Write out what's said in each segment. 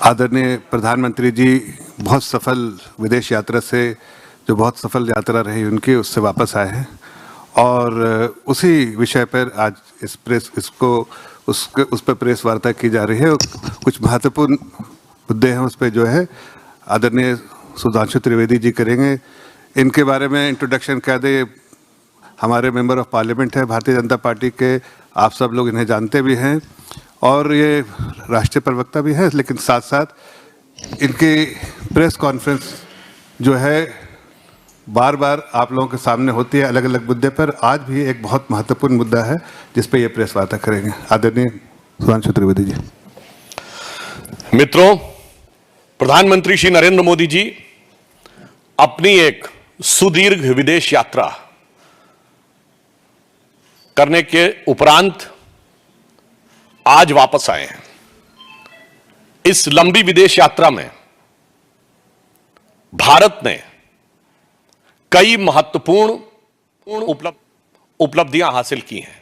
आदरणीय प्रधानमंत्री जी बहुत सफल विदेश यात्रा से, जो बहुत सफल यात्रा रही उनकी, उससे वापस आए हैं और उसी विषय पर आज उस पर प्रेस वार्ता की जा रही है। कुछ महत्वपूर्ण मुद्दे हैं, उस पर जो है आदरणीय सुधांशु त्रिवेदी जी करेंगे। इनके बारे में इंट्रोडक्शन कह दे, हमारे मेंबर ऑफ पार्लियामेंट है भारतीय जनता पार्टी के, आप सब लोग इन्हें जानते भी हैं और ये राष्ट्रीय प्रवक्ता भी है, लेकिन साथ साथ इनकी प्रेस कॉन्फ्रेंस जो है बार बार आप लोगों के सामने होती है अलग अलग मुद्दे पर। आज भी एक बहुत महत्वपूर्ण मुद्दा है जिस पे ये प्रेस वार्ता करेंगे। आदरणीय सुधांशु त्रिवेदी जी। मित्रों, प्रधानमंत्री श्री नरेंद्र मोदी जी अपनी एक सुदीर्घ विदेश यात्रा करने के उपरांत आज वापस आए हैं। इस लंबी विदेश यात्रा में भारत ने कई महत्वपूर्ण उपलब्धियां हासिल की हैं।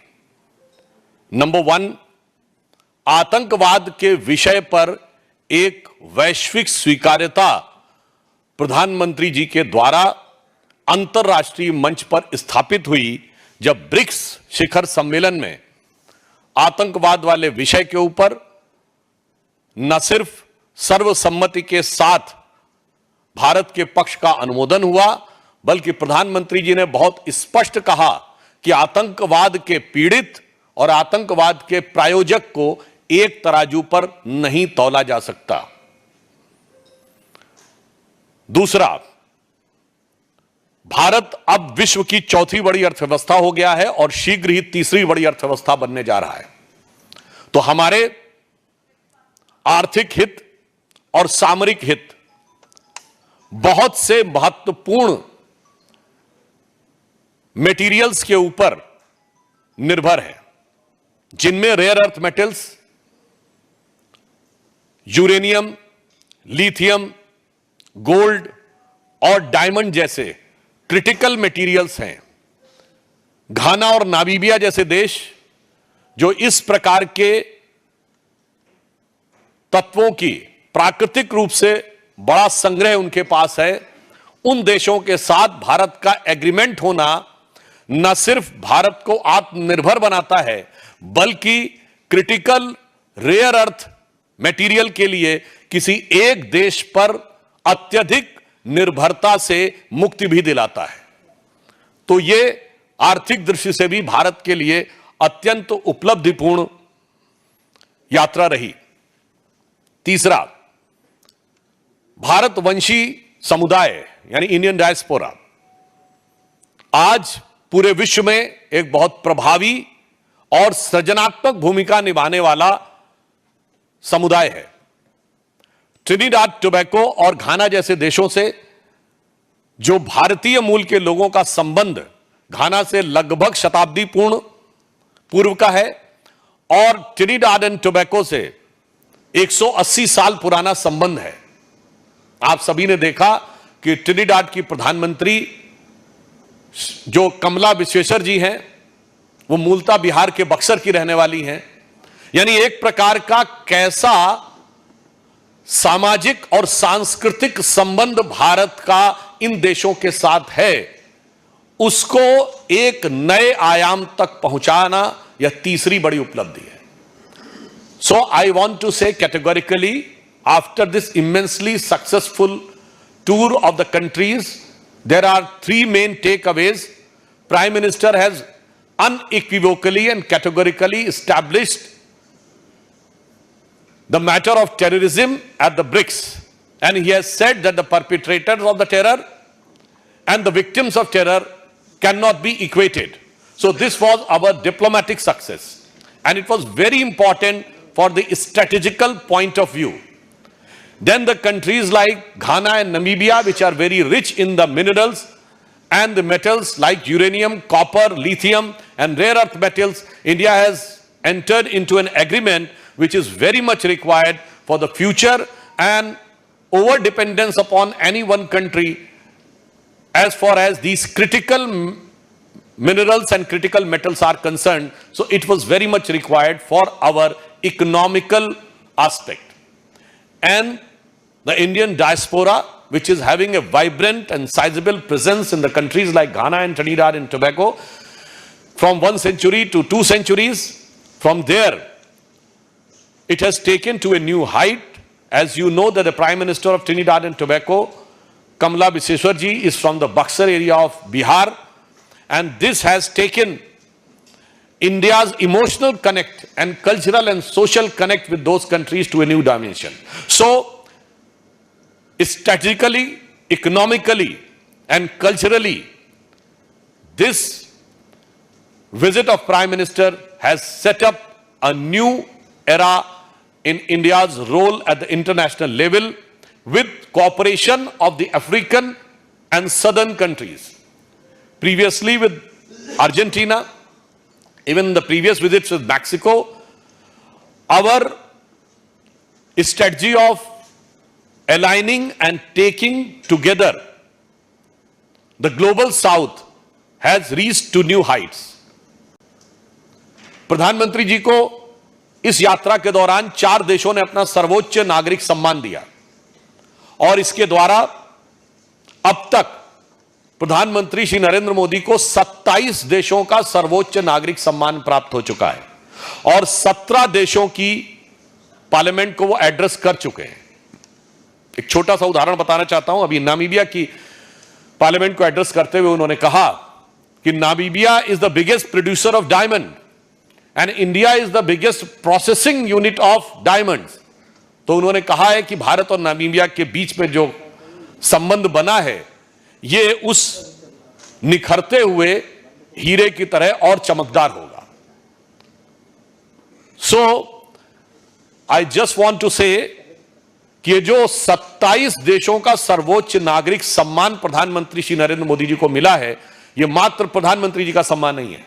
नंबर 1, आतंकवाद के विषय पर एक वैश्विक स्वीकार्यता प्रधानमंत्री जी के द्वारा अंतर्राष्ट्रीय मंच पर स्थापित हुई, जब ब्रिक्स शिखर सम्मेलन में आतंकवाद वाले विषय के ऊपर न सिर्फ सर्वसम्मति के साथ भारत के पक्ष का अनुमोदन हुआ, बल्कि प्रधानमंत्री जी ने बहुत स्पष्ट कहा कि आतंकवाद के पीड़ित और आतंकवाद के प्रायोजक को एक तराजू पर नहीं तौला जा सकता। दूसरा, भारत अब विश्व की चौथी बड़ी अर्थव्यवस्था हो गया है और शीघ्र ही तीसरी बड़ी अर्थव्यवस्था बनने जा रहा है। तो हमारे आर्थिक हित और सामरिक हित बहुत से महत्वपूर्ण मेटीरियल्स के ऊपर निर्भर है, जिनमें rare earth metals, uranium, lithium, gold और डायमंड जैसे क्रिटिकल मटेरियल्स हैं। घाना और नामीबिया जैसे देश जो इस प्रकार के तत्वों की प्राकृतिक रूप से बड़ा संग्रह उनके पास है, उन देशों के साथ भारत का एग्रीमेंट होना न सिर्फ भारत को आत्मनिर्भर बनाता है, बल्कि क्रिटिकल रेयर अर्थ मटेरियल के लिए किसी एक देश पर अत्यधिक निर्भरता से मुक्ति भी दिलाता है। तो यह आर्थिक दृष्टि से भी भारत के लिए अत्यंत उपलब्धिपूर्ण यात्रा रही। तीसरा, भारतवंशी समुदाय यानी इंडियन डायस्पोरा आज पूरे विश्व में एक बहुत प्रभावी और सृजनात्मक भूमिका निभाने वाला समुदाय है। ट्रिनिडाद टोबैको और घाना जैसे देशों से जो भारतीय मूल के लोगों का संबंध घाना से लगभग शताब्दी पूर्व का है और ट्रिनिडाद एंड टोबैको से 180 साल पुराना संबंध है। आप सभी ने देखा कि ट्रिनिडाद की प्रधानमंत्री जो कमला विश्वेश्वर जी हैं, वो मूलतः बिहार के बक्सर की रहने वाली हैं। यानी एक प्रकार का कैसा सामाजिक और सांस्कृतिक संबंध भारत का इन देशों के साथ है, उसको एक नए आयाम तक पहुंचाना यह तीसरी बड़ी उपलब्धि है। सो आई वांट टू से categorically, after this immensely successful tour of the countries, there are three main takeaways. Prime Minister has unequivocally and categorically established the matter of terrorism at the BRICS, and he has said that the perpetrators of the terror and the victims of terror cannot be equated. So this was our diplomatic success, and it was very important for the strategical point of view. Then the countries like Ghana and Namibia, which are very rich in the minerals and the metals like uranium, copper, lithium and rare earth metals, India has entered into an agreement which is very much required for the future, and over dependence upon any one country as far as these critical minerals and critical metals are concerned. So it was very much required for our economical aspect. and the Indian diaspora, which is having a vibrant and sizable presence in the countries like Ghana and Trinidad and Tobago, from 1 century to 2 centuries. From there, it has taken to a new height. As you know that the Prime Minister of Trinidad and Tobago, Kamala Viseshwarji, is from the Buxar area of Bihar, and this has taken India's emotional connect and cultural and social connect with those countries to a new dimension. So, strategically, economically, and culturally, this visit of Prime Minister has set up a new era in India's role at the international level with cooperation of the African and southern countries. Previously with Argentina, even the previous visits with Mexico, our strategy of aligning and taking together the global south has reached to new heights. प्रधानमंत्री जी को इस यात्रा के दौरान 4 देशों ने अपना सर्वोच्च नागरिक सम्मान दिया और इसके द्वारा अब तक प्रधानमंत्री श्री नरेंद्र मोदी को 27 देशों का सर्वोच्च नागरिक सम्मान प्राप्त हो चुका है और 17 देशों की पार्लियामेंट को वो एड्रेस कर चुके हैं। एक छोटा सा उदाहरण बताना चाहता हूं। अभी नामीबिया की पार्लियामेंट को एड्रेस करते हुए उन्होंने कहा कि Namibia is the biggest producer of diamond and India is the biggest processing unit of diamonds. तो उन्होंने कहा है कि भारत और नामीबिया के बीच में जो संबंध बना है ये उस निखरते हुए हीरे की तरह और चमकदार होगा। सो आई जस्ट वांट टू से कि ये जो 27 देशों का सर्वोच्च नागरिक सम्मान प्रधानमंत्री श्री नरेंद्र मोदी जी को मिला है, ये मात्र प्रधानमंत्री जी का सम्मान नहीं है,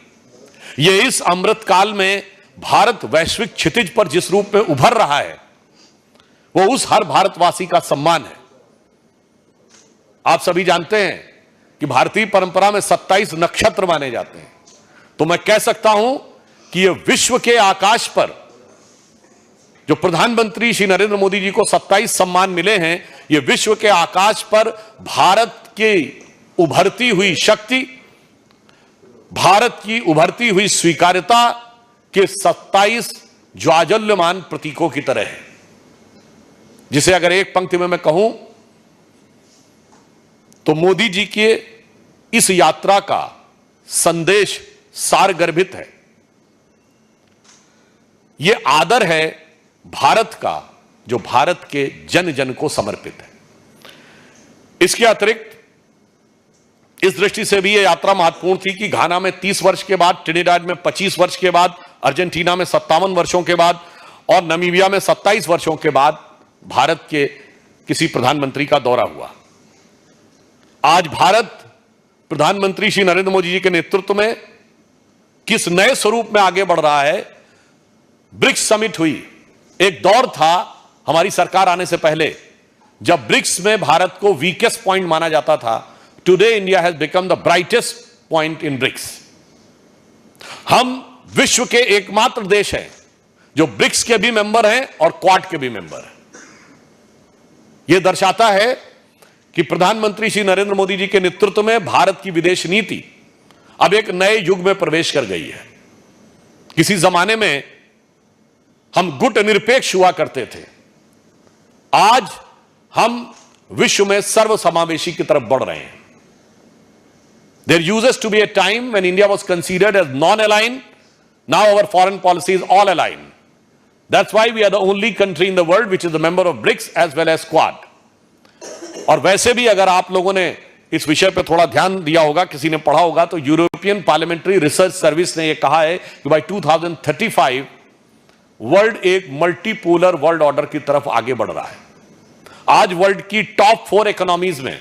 ये इस अमृत काल में भारत वैश्विक क्षितिज पर जिस रूप में उभर रहा है वो उस हर भारतवासी का सम्मान है। आप सभी जानते हैं कि भारतीय परंपरा में 27 नक्षत्र माने जाते हैं, तो मैं कह सकता हूं कि ये विश्व के आकाश पर जो प्रधानमंत्री श्री नरेंद्र मोदी जी को 27 सम्मान मिले हैं, ये विश्व के आकाश पर भारत की उभरती हुई शक्ति, भारत की उभरती हुई स्वीकार्यता के 27 ज्वाजल्यमान प्रतीकों की तरह है, जिसे अगर एक पंक्ति में मैं कहूं तो मोदी जी के इस यात्रा का संदेश सारगर्भित है। यह आदर है भारत का जो भारत के जन जन को समर्पित है। इसके अतिरिक्त इस दृष्टि से भी यह यात्रा महत्वपूर्ण थी कि घाना में 30 वर्ष के बाद, ट्रिनिडाद में 25 वर्ष के बाद, अर्जेंटीना में 57 वर्षों के बाद और नामीबिया में 27 वर्षों के बाद भारत के किसी प्रधानमंत्री का दौरा हुआ। आज भारत प्रधानमंत्री श्री नरेंद्र मोदी जी के नेतृत्व में किस नए स्वरूप में आगे बढ़ रहा है। ब्रिक्स समिट हुई, एक दौर था हमारी सरकार आने से पहले जब ब्रिक्स में भारत को वीकेस्ट पॉइंट माना जाता था। Today India has become the brightest point in BRICS. हम विश्व के एकमात्र देश हैं जो ब्रिक्स के भी मेंबर हैं और क्वाड के भी मेंबर हैं। यह दर्शाता है कि प्रधानमंत्री श्री नरेंद्र मोदी जी के नेतृत्व में भारत की विदेश नीति अब एक नए युग में प्रवेश कर गई है। किसी जमाने में हम गुट निरपेक्ष हुआ करते थे, आज हम विश्व में सर्वसमावेशी की तरफ बढ़ रहे हैं। There used to be a time when India was considered as non-aligned. Now our foreign policy is all aligned. That's why we are the only country in the world which is a member of BRICS as well as Quad. और वैसे भी अगर आप लोगों ने इस विषय पर थोड़ा ध्यान दिया होगा, किसी ने पढ़ा होगा, तो यूरोपियन पार्लियामेंट्री रिसर्च सर्विस ने यह कहा है कि बाय 2035 वर्ल्ड एक मल्टीपोलर वर्ल्ड ऑर्डर की तरफ आगे बढ़ रहा है। आज वर्ल्ड की टॉप 4 इकोनॉमीज में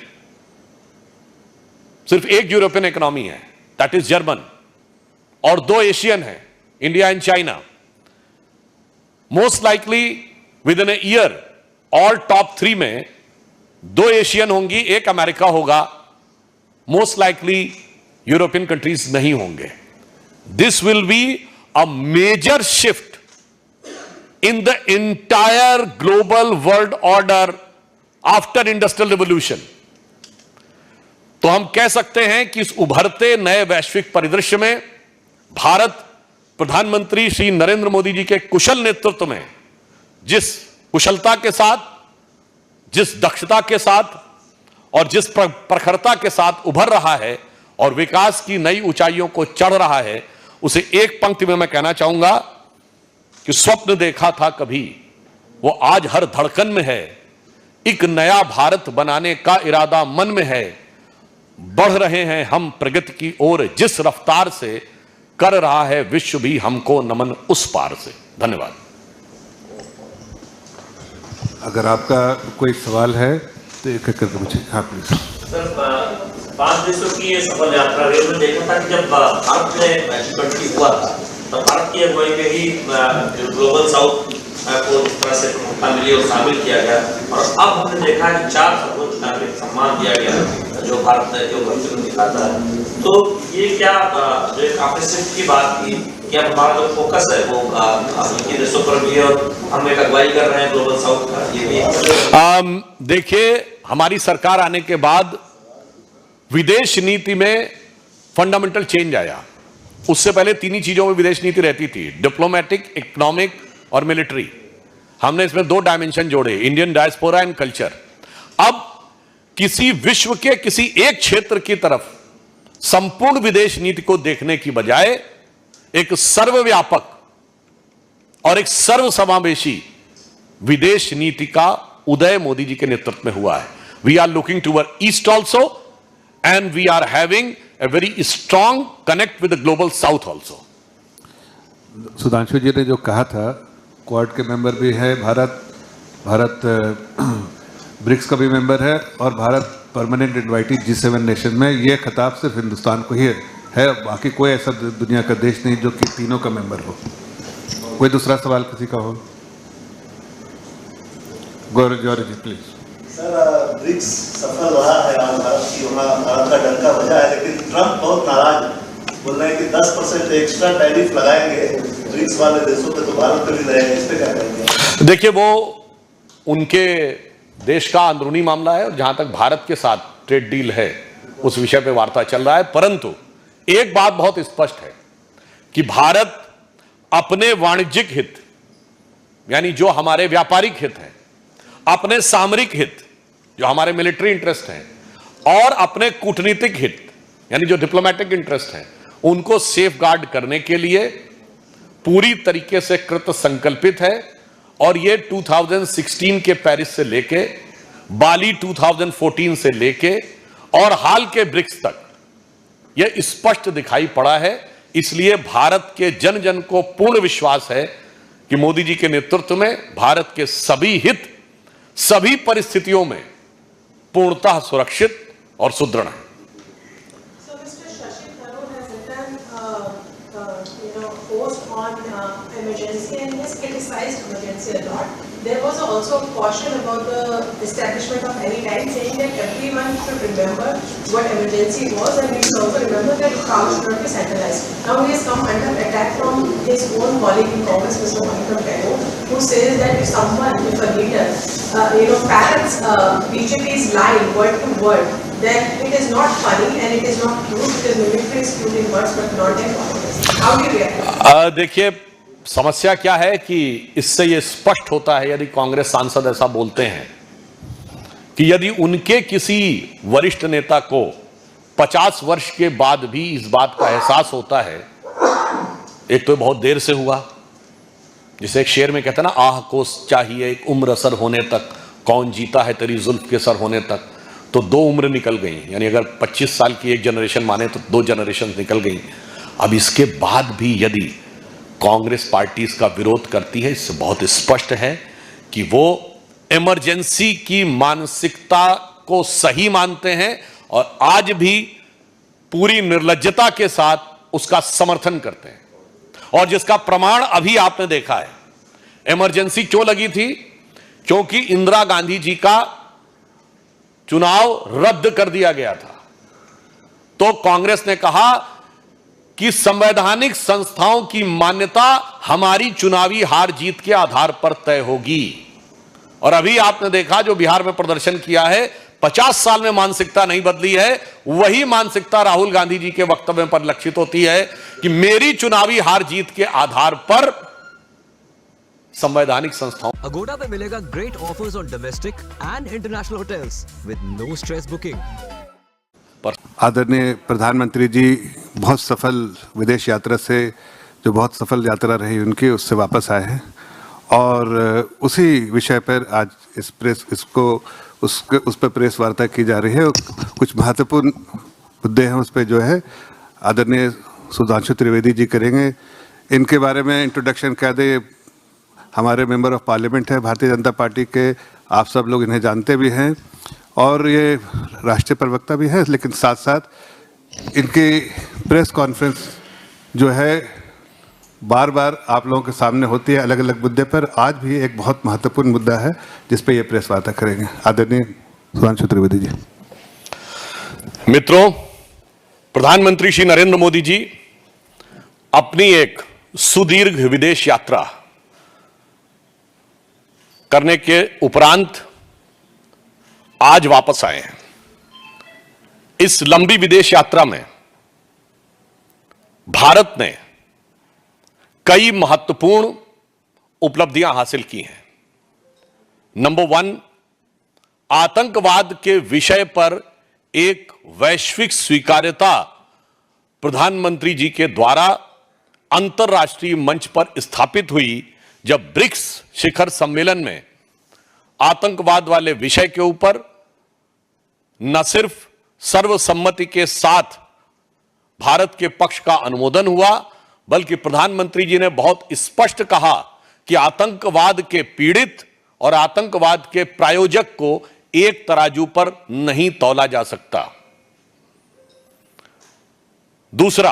सिर्फ एक यूरोपियन इकोनॉमी है, दैट इज जर्मन, और 2 एशियन है, India and China. Most likely with in a year all top 3 में 2 एशियन होंगी, एक अमेरिका होगा, मोस्ट लाइकली यूरोपियन कंट्रीज नहीं होंगे। This will be a major shift in the entire global world order after industrial revolution. तो हम कह सकते हैं कि इस उभरते नए वैश्विक परिदृश्य में भारत प्रधानमंत्री श्री नरेंद्र मोदी जी के कुशल नेतृत्व में जिस कुशलता के साथ, जिस दक्षता के साथ और जिस प्रखरता के साथ उभर रहा है और विकास की नई ऊंचाइयों को चढ़ रहा है, उसे एक पंक्ति में मैं कहना चाहूंगा कि स्वप्न देखा था कभी वो आज हर धड़कन में है, एक नया भारत बनाने का इरादा मन में है, बढ़ रहे हैं हम प्रगति की ओर जिस रफ्तार से, कर रहा है विश्व भी हमको नमन उस पार से। धन्यवाद। अगर आपका कोई सवाल है तो एक एक करके पूछिए। हाँ प्लीज। सर, 5 देशों की ये सफल यात्रा रही, हमने देखा था कि जब भारत में G20 हुआ था तो भारत की अगुवाई में ही ग्लोबल साउथ को इस तरह से प्रमुखता मिली और शामिल किया गया, और अब हमने देखा है कि 4 सर्वोच्च नागरिक सम्मान दिया गया जो भारत जो भविष्य में दिखाता है। तो ये क्या जो एक आपने शिफ्ट की बात की, क्या हमारा जो फोकस है वो अफ्रीकी देशों पर भी है और हम एक अगुवाई कर रहे हैं ग्लोबल साउथ का, ये भी देखिए, हमारी सरकार आने के बाद विदेश नीति में फंडामेंटल चेंज आया। उससे पहले 3 ही चीजों में विदेश नीति रहती थी, डिप्लोमेटिक, इकोनॉमिक और मिलिट्री। हमने इसमें 2 डायमेंशन जोड़े, इंडियन डायस्पोरा एंड कल्चर। अब किसी विश्व के किसी एक क्षेत्र की तरफ संपूर्ण विदेश नीति को देखने की बजाय एक सर्वव्यापक और एक सर्वसमावेशी विदेश नीति का उदय मोदी जी के नेतृत्व में हुआ है। We are looking toward east also and we are having a very strong connect with the global south also. Sudhanshu ji ने जो कहा था, क्वाड के मेंबर भी है भारत ब्रिक्स का भी मेंबर है और Bharat permanent invitee G7 nation में, ये खिताब सिर्फ हिंदुस्तान को ही है, बाकी कोई ऐसा दुनिया का देश नहीं जो कि तीनों का मेंबर हो। कोई दूसरा सवाल किसी का हो? Gaurav ji please. Sir, BRICS सफल रहा है आज भारत की, वहाँ भारत का डंका बजा है, लेकिन ट्रंप बहुत नाराज है, बोल रहे हैं कि 10% एक्स्ट्रा टैरिफ लगाएंगे ब्रिक्स वाले देशों पे, तो भारत पे भी रहेगा। इस पे क्या कहेंगे? देखिए, वो उनके देश का अंदरूनी मामला है और जहां तक भारत के साथ ट्रेड डील है उस विषय पे वार्ता चल रहा है। परंतु एक बात बहुत स्पष्ट है कि भारत अपने वाणिज्यिक हित, यानी जो हमारे व्यापारिक हित हैं, अपने सामरिक हित जो हमारे मिलिट्री इंटरेस्ट हैं, और अपने कूटनीतिक हित यानी जो डिप्लोमेटिक इंटरेस्ट हैं, उनको सेफ गार्ड करने के लिए पूरी तरीके से कृत संकल्पित है। और ये 2016 के पेरिस से लेके बाली 2014 से लेके और हाल के ब्रिक्स तक यह स्पष्ट दिखाई पड़ा है। इसलिए भारत के जन जन को पूर्ण विश्वास है कि मोदी जी के नेतृत्व में भारत के सभी हित सभी परिस्थितियों में पूर्णतः सुरक्षित और सुदृढ़ है। So Mr. Shashi Tharoor has written, post on emergency and he has criticized emergency a lot. There was also a caution about the establishment of any time, saying that everyone should remember what emergency was, and we should also remember that power should not be centralized. Now he has come under attack from his own colleague in Congress, Mr. Manitam Tagore, who says that if someone, if a leader, parrots BJP's line word to word, then it is not funny and it is not cute, because mimicry is cute in words but not in politics. How do you react? देखिए, समस्या क्या है कि इससे यह स्पष्ट होता है, यदि कांग्रेस सांसद ऐसा बोलते हैं कि यदि उनके किसी वरिष्ठ नेता को 50 वर्ष के बाद भी इस बात का एहसास होता है, एक तो बहुत देर से हुआ, जिसे एक शेर में कहते हैं ना, आह को चाहिए एक उम्र असर होने तक, कौन जीता है तेरी जुल्फ के सर होने तक, तो 2 उम्र निकल गई। यानी अगर 25 साल की एक जनरेशन माने तो 2 जनरेशन निकल गई। अब इसके बाद भी यदि कांग्रेस पार्टी इसका विरोध करती है, इससे बहुत स्पष्ट है कि वो इमरजेंसी की मानसिकता को सही मानते हैं और आज भी पूरी निर्लज्जता के साथ उसका समर्थन करते हैं। और जिसका प्रमाण अभी आपने देखा है। इमरजेंसी क्यों लगी थी? क्योंकि इंदिरा गांधी जी का चुनाव रद्द कर दिया गया था। तो कांग्रेस ने कहा कि संवैधानिक संस्थाओं की मान्यता हमारी चुनावी हार जीत के आधार पर तय होगी। और अभी आपने देखा जो बिहार में प्रदर्शन किया है, 50 साल में मानसिकता नहीं बदली है, वही मानसिकता राहुल गांधी जी के वक्तव्य पर लक्षित होती है कि मेरी चुनावी हार जीत के आधार पर संवैधानिक संस्थाओं। अगोड़ा पे मिलेगा great offers on domestic and international hotels with no stress booking. आदरणीय प्रधानमंत्री जी बहुत सफल विदेश यात्रा से, जो बहुत सफल यात्रा रही उनकी, उससे वापस आए हैं और उसी विषय पर आज उस पर प्रेस वार्ता की जा रही है। कुछ महत्वपूर्ण मुद्दे हैं उस पर जो है आदरणीय सुधांशु त्रिवेदी जी करेंगे। इनके बारे में इंट्रोडक्शन कह दे, हमारे मेंबर ऑफ पार्लियामेंट है भारतीय जनता पार्टी के, आप सब लोग इन्हें जानते भी हैं और ये राष्ट्रीय प्रवक्ता भी है, लेकिन साथ साथ इनकी प्रेस कॉन्फ्रेंस जो है बार बार आप लोगों के सामने होती है अलग अलग मुद्दे पर। आज भी एक बहुत महत्वपूर्ण मुद्दा है जिस पे ये प्रेस वार्ता करेंगे। आदरणीय सुधांशु त्रिवेदी जी। मित्रों, प्रधानमंत्री श्री नरेंद्र मोदी जी अपनी एक सुदीर्घ विदेश यात्रा करने के उपरांत आज वापस आए हैं। इस लंबी विदेश यात्रा में भारत ने कई महत्वपूर्ण उपलब्धियां हासिल की हैं। नंबर 1, आतंकवाद के विषय पर एक वैश्विक स्वीकार्यता प्रधानमंत्री जी के द्वारा अंतर्राष्ट्रीय मंच पर स्थापित हुई, जब ब्रिक्स शिखर सम्मेलन में आतंकवाद वाले विषय के ऊपर न सिर्फ सर्वसम्मति के साथ भारत के पक्ष का अनुमोदन हुआ, बल्कि प्रधानमंत्री जी ने बहुत स्पष्ट कहा कि आतंकवाद के पीड़ित और आतंकवाद के प्रायोजक को एक तराजू पर नहीं तौला जा सकता। दूसरा,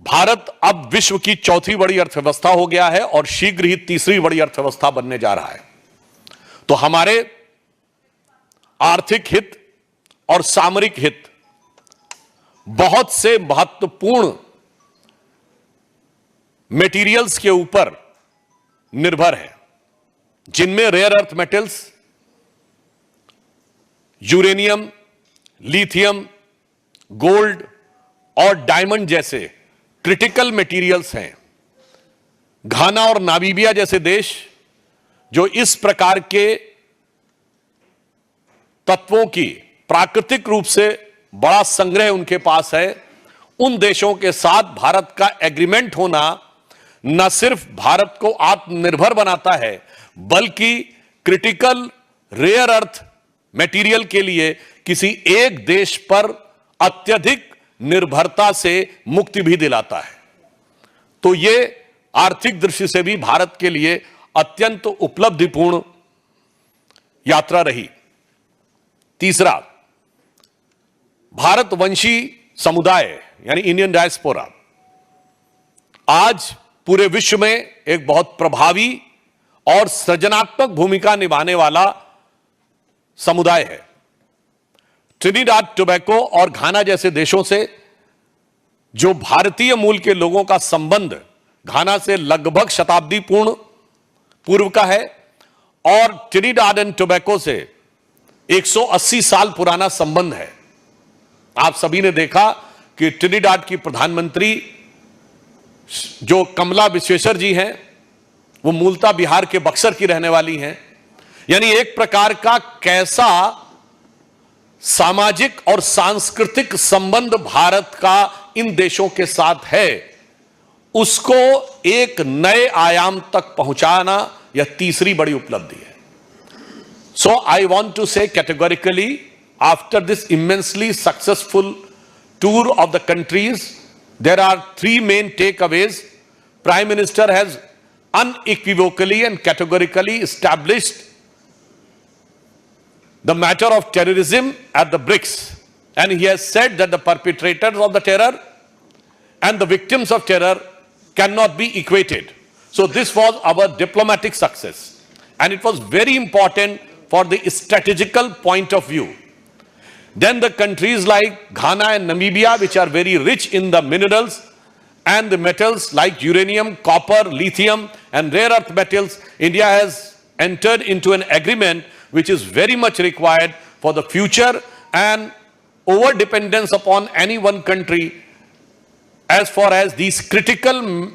भारत अब विश्व की चौथी बड़ी अर्थव्यवस्था हो गया है और शीघ्र ही तीसरी बड़ी अर्थव्यवस्था बनने जा रहा है। तो हमारे आर्थिक हित और सामरिक हित बहुत से महत्वपूर्ण मेटीरियल्स के ऊपर निर्भर है, जिनमें rare earth metals, uranium, lithium, gold और डायमंड जैसे क्रिटिकल मटेरियल्स हैं। घाना और नामीबिया जैसे देश जो इस प्रकार के तत्वों की प्राकृतिक रूप से बड़ा संग्रह उनके पास है, उन देशों के साथ भारत का एग्रीमेंट होना न सिर्फ भारत को आत्मनिर्भर बनाता है, बल्कि क्रिटिकल रेयर अर्थ मटेरियल के लिए किसी एक देश पर अत्यधिक निर्भरता से मुक्ति भी दिलाता है। तो यह आर्थिक दृष्टि से भी भारत के लिए अत्यंत उपलब्धिपूर्ण यात्रा रही। तीसरा, भारतवंशी समुदाय यानी इंडियन डायस्पोरा आज पूरे विश्व में एक बहुत प्रभावी और सृजनात्मक भूमिका निभाने वाला समुदाय है। ट्रिनिडाद टोबैको और घाना जैसे देशों से जो भारतीय मूल के लोगों का संबंध घाना से लगभग शताब्दी पूर्व का है और ट्रिनिडाद एंड टोबैको से 180 साल पुराना संबंध है। आप सभी ने देखा कि ट्रिनिडाद की प्रधानमंत्री जो कमला विश्वेश्वर जी हैं, वो मूलतः बिहार के बक्सर की रहने वाली हैं। यानी एक प्रकार का कैसा सामाजिक और सांस्कृतिक संबंध भारत का इन देशों के साथ है, उसको एक नए आयाम तक पहुंचाना यह तीसरी बड़ी उपलब्धि है। So I want to say categorically, after this immensely successful tour of the countries, there are three main takeaways. Prime Minister has unequivocally and categorically established the matter of terrorism at the BRICS, and he has said that the perpetrators of the terror and the victims of terror cannot be equated. So this was our diplomatic success, and it was very important for the strategical point of view. Then the countries like Ghana and Namibia, which are very rich in the minerals and the metals like uranium, copper, lithium, and rare earth metals, India has entered into an agreement which is very much required for the future, and over dependence upon any one country as far as these critical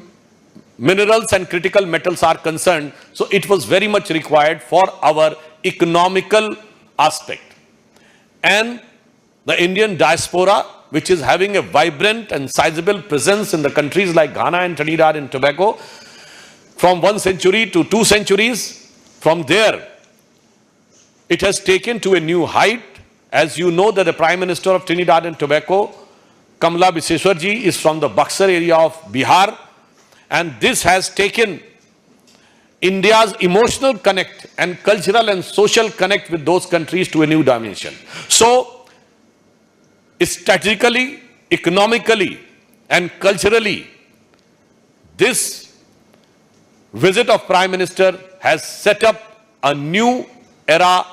minerals and critical metals are concerned. So it was very much required for our economical aspect. And the Indian diaspora, which is having a vibrant and sizable presence in the countries like Ghana and Trinidad and Tobago, from 1 century to 2 centuries, from there, it has taken to a new height. As you know that the Prime Minister of Trinidad and Tobago, Kamala Viseshwarji, is from the Buxar area of Bihar, and this has taken India's emotional connect and cultural and social connect with those countries to a new dimension. So, strategically, economically, and culturally, this visit of Prime Minister has set up a new era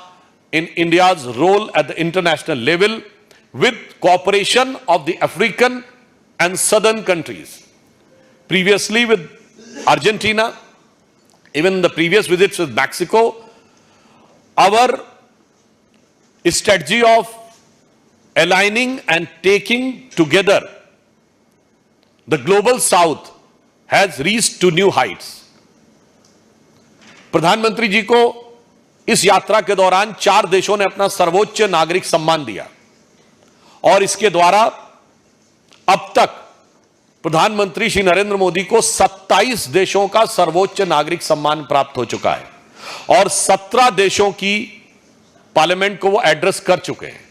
in India's role at the international level with cooperation of the African and southern countries. Previously with Argentina, even the previous visits with Mexico, our strategy of aligning and taking together the global south has reached to new heights. प्रधानमंत्री जी को इस यात्रा के दौरान 4 देशों ने अपना सर्वोच्च नागरिक सम्मान दिया, और इसके द्वारा अब तक प्रधानमंत्री श्री नरेंद्र मोदी को 27 देशों का सर्वोच्च नागरिक सम्मान प्राप्त हो चुका है, और 17 देशों की पार्लियामेंट को वो एड्रेस कर चुके हैं।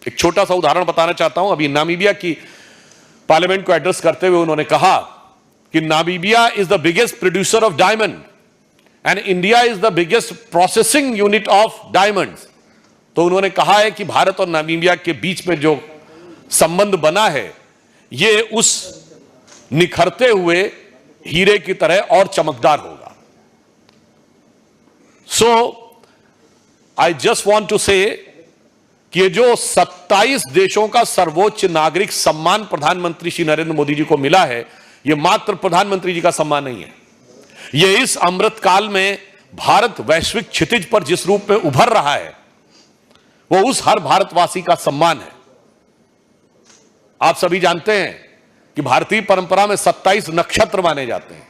एक छोटा सा उदाहरण बताना चाहता हूं। अभी नामीबिया की पार्लियामेंट को एड्रेस करते हुए उन्होंने कहा कि Namibia is the biggest producer of diamond and India is the biggest processing unit of diamonds. तो उन्होंने कहा है कि भारत और नामीबिया के बीच में जो संबंध बना है, ये उस निखरते हुए हीरे की तरह और चमकदार होगा। सो आई जस्ट वांट टू से कि ये जो 27 देशों का सर्वोच्च नागरिक सम्मान प्रधानमंत्री श्री नरेंद्र मोदी जी को मिला है, ये मात्र प्रधानमंत्री जी का सम्मान नहीं है, ये इस अमृत काल में भारत वैश्विक क्षितिज पर जिस रूप में उभर रहा है, वो उस हर भारतवासी का सम्मान है। आप सभी जानते हैं कि भारतीय परंपरा में 27 नक्षत्र माने जाते हैं,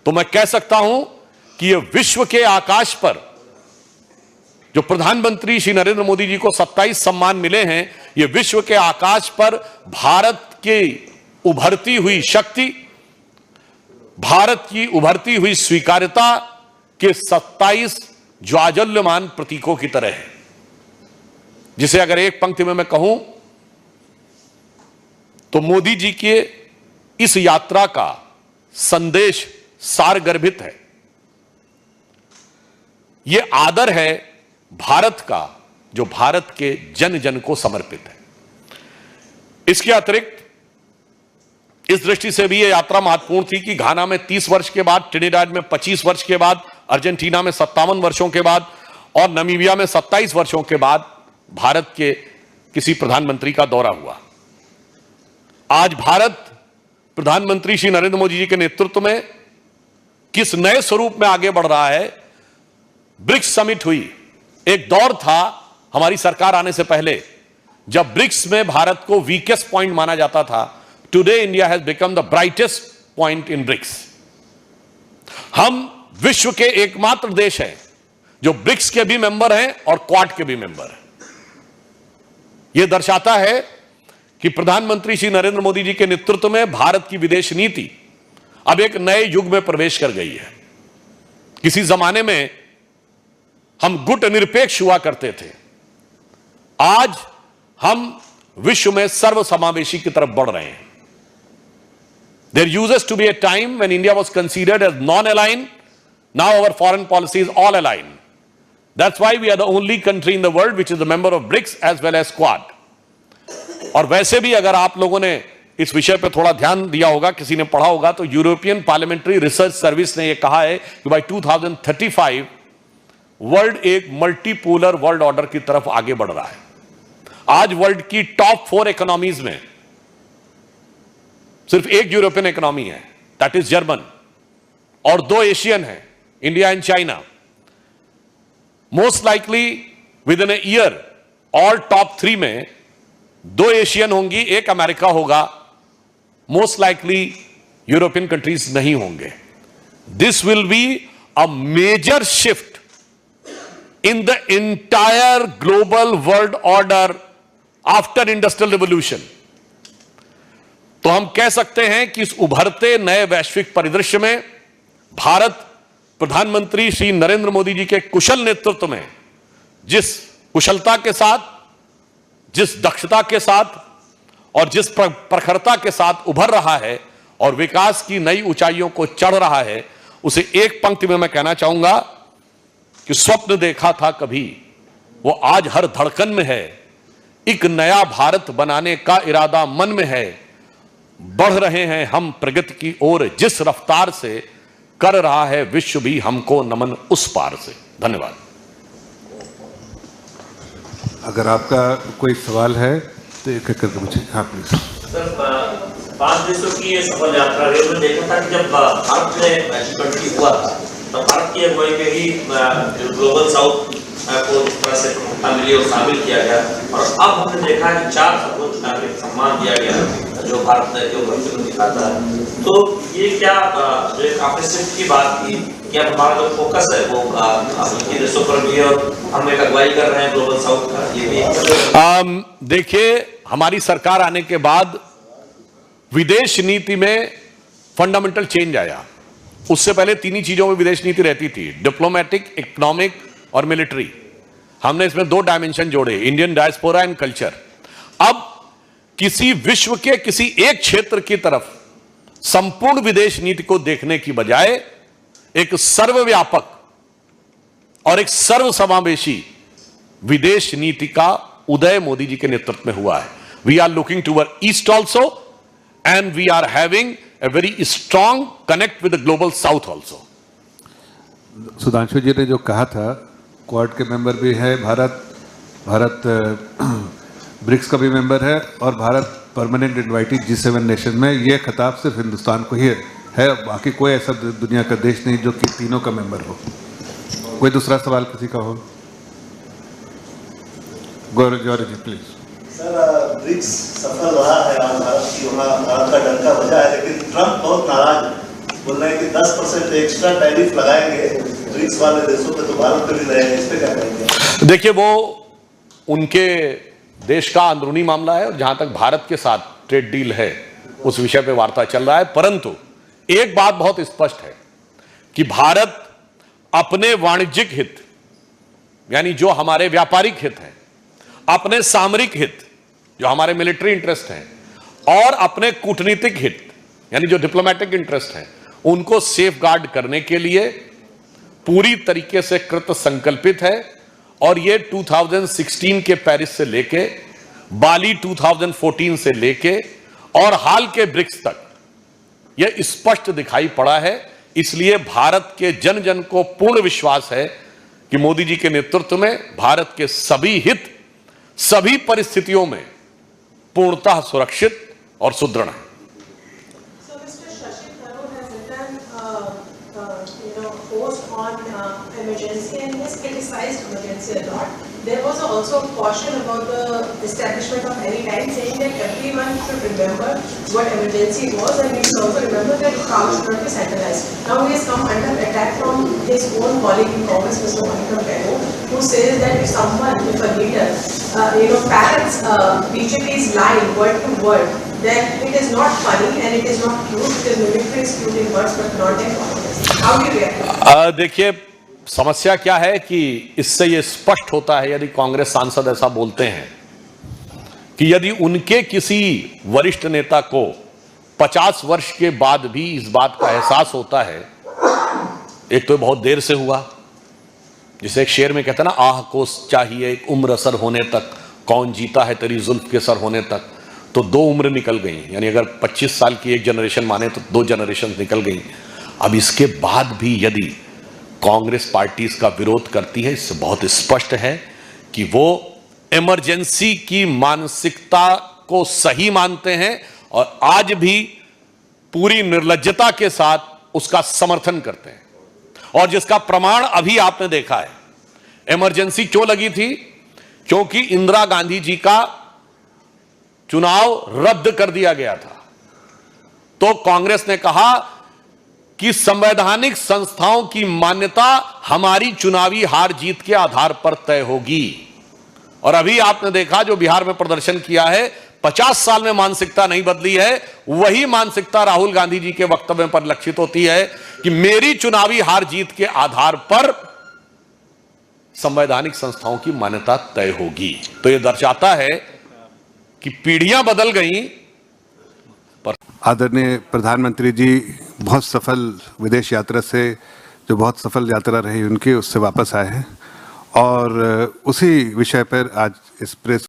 तो मैं कह सकता हूं कि ये विश्व के आकाश पर जो प्रधानमंत्री श्री नरेंद्र मोदी जी को 27 सम्मान मिले हैं, ये विश्व के आकाश पर भारत की उभरती हुई शक्ति, भारत की उभरती हुई स्वीकार्यता के 27 ज्वाजल्यमान प्रतीकों की तरह है, जिसे अगर एक पंक्ति में मैं कहूं तो मोदी जी के इस यात्रा का संदेश सारगर्भित है। यह आदर है भारत का, जो भारत के जन जन को समर्पित है। इसके अतिरिक्त इस दृष्टि से भी यह यात्रा महत्वपूर्ण थी कि घाना में 30 वर्ष के बाद, ट्रिनिडाड में 25 वर्ष के बाद, अर्जेंटीना में 57 वर्षों के बाद और नामीबिया में 27 वर्षों के बाद भारत के किसी प्रधानमंत्री का दौरा हुआ। आज भारत प्रधानमंत्री श्री नरेंद्र मोदी जी के नेतृत्व में किस नए स्वरूप में आगे बढ़ रहा है। ब्रिक्स समिट हुई, एक दौर था हमारी सरकार आने से पहले जब ब्रिक्स में भारत को वीकेस्ट पॉइंट माना जाता था। Today India has become the brightest point in BRICS. हम विश्व के एकमात्र देश हैं जो ब्रिक्स के भी मेंबर हैं और क्वाड के भी मेंबर हैं। यह दर्शाता है कि प्रधानमंत्री श्री नरेंद्र मोदी जी के नेतृत्व में भारत की विदेश नीति अब एक नए युग में प्रवेश कर गई है। किसी जमाने में हम गुट निरपेक्ष हुआ करते थे, आज हम विश्व में सर्वसमावेशी की तरफ बढ़ रहे हैं। There used to be a time when India was considered as non-aligned. Now our foreign policy is all aligned. That's why we are the only country in the world which is a member of BRICS as well as Quad. और वैसे भी अगर आप लोगों ने इस विषय पर थोड़ा ध्यान दिया होगा, किसी ने पढ़ा होगा, तो यूरोपियन पार्लियामेंट्री रिसर्च सर्विस ने यह कहा है कि बाय 2035 वर्ल्ड एक मल्टीपोलर वर्ल्ड ऑर्डर की तरफ आगे बढ़ रहा है। आज वर्ल्ड की टॉप 4 इकोनॉमीज में सिर्फ एक यूरोपियन इकोनॉमी है, दैट इज जर्मन, और 2 एशियन है, India and China. Most likely with in a year all top 3 में 2 एशियन होंगी, 1 अमेरिका होगा, मोस्ट लाइकली यूरोपियन कंट्रीज नहीं होंगे। This will be a major shift in the entire global world order after industrial revolution. तो हम कह सकते हैं कि इस उभरते नए वैश्विक परिदृश्य में भारत प्रधानमंत्री श्री नरेंद्र मोदी जी के कुशल नेतृत्व में जिस कुशलता के साथ, जिस दक्षता के साथ और जिस प्रखरता के साथ उभर रहा है और विकास की नई ऊंचाइयों को चढ़ रहा है, उसे एक पंक्ति में मैं कहना चाहूंगा कि स्वप्न देखा था कभी वो आज हर धड़कन में है। एक नया भारत बनाने का इरादा मन में है। बढ़ रहे हैं हम प्रगति की ओर, जिस रफ्तार से कर रहा है विश्व भी हमको नमन उस पार से। धन्यवाद। अगर आपका कोई सवाल है तो एक एक करके पूछिए। हाँ प्लीज। सर, 5 देशों की ये सफल यात्रा रही। हमने देखा था कि जब भारत में G20 हुआ था तो भारत की अगुवाई में ही ग्लोबल साउथ को इस तरह से प्रमुखता मिली और शामिल किया गया, और अब हमने देखा है कि 4 सर्वोच्च नागरिक सम्मान दिया गया जो भारत के भविष्य में दिखाता है। तो ये क्या जो एक आपने शिफ्ट की बात की, क्या हमारा जो फोकस है वो अफ्रीकी देशों पर भी है और हम एक अगुवाई कर रहे हैं ग्लोबल साउथ का, ये भी देखिए, हमारी सरकार आने के बाद विदेश नीति में फंडामेंटल चेंज आया। उससे पहले 3 ही चीजों में विदेश नीति रहती थी, डिप्लोमेटिक, इकोनॉमिक और मिलिट्री। हमने इसमें 2 डायमेंशन जोड़े, इंडियन डायस्पोरा एंड कल्चर। अब किसी विश्व के किसी एक क्षेत्र की तरफ संपूर्ण विदेश नीति को देखने की बजाय एक सर्वव्यापक और एक सर्वसमावेशी विदेश नीति का उदय मोदी जी के नेतृत्व में हुआ है। We are looking toward east also and we are having a very strong connect with the global south also. Sudhanshu ji ने जो कहा था, क्वाड के मेंबर भी है भारत ब्रिक्स का भी मेंबर है और Bharat permanent invitee G7 nation में, ये खिताब सिर्फ हिंदुस्तान को ही है, बाकी कोई ऐसा दुनिया का देश नहीं जो कि तीनों का मेंबर हो। कोई दूसरा सवाल किसी का हो? Gaurav ji please. Sir, BRICS सफल रहा है आज भारत की, वहाँ भारत का डंका बजा है, लेकिन ट्रंप बहुत नाराज है। बोल रहे हैं कि 10% एक्स्ट्रा टैरिफ लगाएंगे ब्रिक्स वाले देशों पे, तो भारत पे भी रहेंगे। इस पे क्या कहेंगे? देखिए, वो उनके देश का अंदरूनी मामला है और जहां तक भारत के साथ ट्रेड डील है उस विषय पे वार्ता चल रहा है। परंतु एक बात बहुत स्पष्ट है कि भारत अपने वाणिज्यिक हित, यानी जो हमारे व्यापारिक हित हैं, अपने सामरिक हित जो हमारे मिलिट्री इंटरेस्ट हैं, और अपने कूटनीतिक हित यानी जो डिप्लोमेटिक इंटरेस्ट हैं, उनको सेफ गार्ड करने के लिए पूरी तरीके से कृत संकल्पित है। और ये 2016 के पेरिस से लेके, बाली 2014 से लेके और हाल के ब्रिक्स तक यह स्पष्ट दिखाई पड़ा है। इसलिए भारत के जन जन को पूर्ण विश्वास है कि मोदी जी के नेतृत्व में भारत के सभी हित सभी परिस्थितियों में पूर्णतः सुरक्षित और सुदृढ़ है। So Mr. Shashi Tharoor has written, post on emergency and he has criticized emergency a lot. There was also a caution about the establishment of any time, saying that everyone should remember what emergency was, and we should also remember that power should not be centralized. Now he has come under attack from his own colleague in Congress, Mr. Monica Bello, who says that if someone, if a leader, parrots BJP's line word to word, then it is not funny and it is not cute, because mimicry is cute in words but not in context. How do you react? देखिए, समस्या क्या है कि इससे यह स्पष्ट होता है, यदि कांग्रेस सांसद ऐसा बोलते हैं कि यदि उनके किसी वरिष्ठ नेता को 50 वर्ष के बाद भी इस बात का एहसास होता है, एक तो बहुत देर से हुआ, जिसे एक शेर में कहते हैं ना, आह को चाहिए एक उम्र असर होने तक, कौन जीता है तेरी जुल्फ के सर होने तक, तो 2 उम्र निकल गई। यानी अगर 25 साल की एक जनरेशन माने तो 2 जनरेशन निकल गई। अब इसके बाद भी यदि कांग्रेस पार्टी इसका विरोध करती है, इससे बहुत स्पष्ट है कि वो इमरजेंसी की मानसिकता को सही मानते हैं और आज भी पूरी निर्लज्जता के साथ उसका समर्थन करते हैं, और जिसका प्रमाण अभी आपने देखा है। इमरजेंसी क्यों लगी थी? क्योंकि इंदिरा गांधी जी का चुनाव रद्द कर दिया गया था। तो कांग्रेस ने कहा कि संवैधानिक संस्थाओं की मान्यता हमारी चुनावी हार जीत के आधार पर तय होगी। और अभी आपने देखा जो बिहार में प्रदर्शन किया है, 50 साल में मानसिकता नहीं बदली है। वही मानसिकता राहुल गांधी जी के वक्तव्य पर लक्षित होती है कि मेरी चुनावी हार जीत के आधार पर संवैधानिक संस्थाओं की मान्यता तय होगी। तो यह दर्शाता है कि पीढ़ियां बदल गई। आदरणीय प्रधानमंत्री जी बहुत सफल विदेश यात्रा से, जो बहुत सफल यात्रा रही उनकी, उससे वापस आए हैं और उसी विषय पर आज इस प्रेस